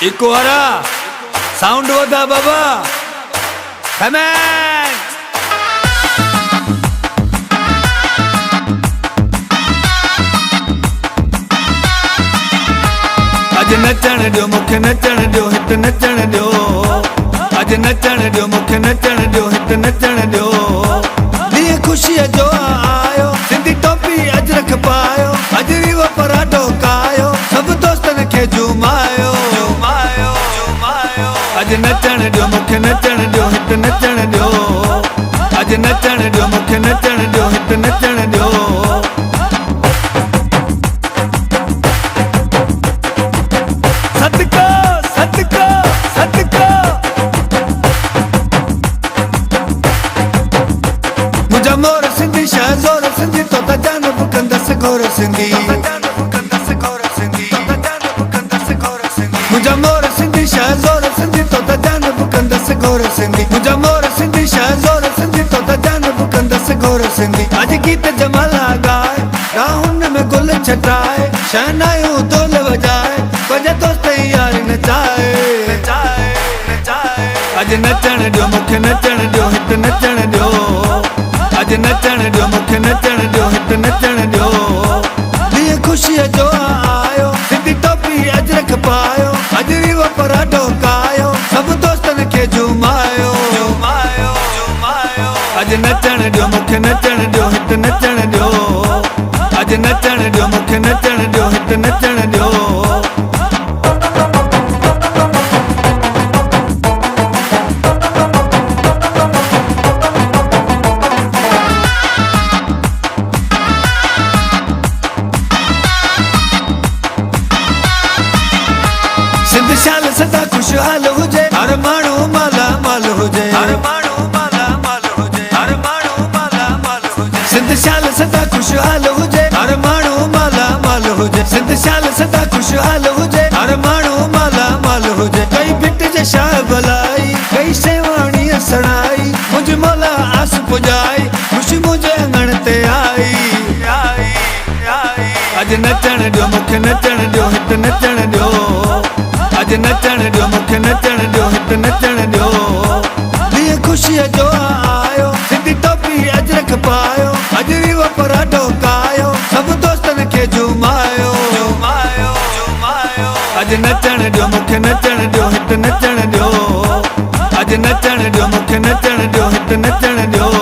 eco हरा sound वधा बाबा comment अज नचण दियो मुखे नचण दियो हित नचण दियो अज नचण दियो मुखे नचण दियो हित नचण दियो नी खुशी जो आयो सिंधी टोपी अजरक पायो अज भी वो पराठो कायो सब दोस्तन के जुमायो जुमायो जुमायो अज नचण दियो मुखे नचण दियो हित नचण दियो अज नचण दियो मुखे नचण दियो हित नचण दियो मोर सिंधी शहज़ोर सिंधी तो त जान बुकंदस गोर सिंधी मुझा मोर सिंधी शहज़ोर सिंधी तो त जान बुकंदस गोर सिंधी मुझा मोर सिंधी शहज़ोर सिंधी तो त जान बुकंदस गोर सिंधी अज गीत जमाला गाए राहुन में गुल छटाए शहनायूं ढोल वजाए पंहिंजे दोस्त यार नचाए नचाए नचाए अज नचण दियो मुखे नचण दियो हित नचण दियो अज नचण दियो मुखे नचण दियो हित नचण दियो नी खुशी जो आयो सिंधी टोपी अजरक पायो अज भी वो पराठो कायो सब दोस्तन के जुमायो जुमायो जुमायो अज नचण दियो मुखे नचण दियो हित नचण दियो अज नचण दियो मुखे नचण दियो हित नचण दियो सिंध शाल सदा खुशहाल हुजे हर माण्हू माला माल हुजे हर माण्हू माला माल हुजे हर माण्हू माला माल हुजे सिंध शाल सदा खुशहाल हुजे हर माण्हू माला माल हुजे सिंध शाल सदा खुशहाल हुजे हर माण्हू माला माल हुजे कई भिट जे शाह भलाई कई सेवाणी सणाई मुझ मौला आस पुजाई खुशी मुझे अंगण ते आई आई आई अज नचण दियो मुखे नचण दियो हित नचण दियो अज नचण दियो मुखे नचण दियो हित नचण दियो नी खुशी जो आयो सिंधी टोपी अजरक पायो अज भी वो पराठो कायो सब दोस्तन के जुमायो जुमायो जुमायो अज नचण दियो मुखे नचण दियो हित नचण दियो अज नचण दियो मुखे नचण दियो हित नचण दियो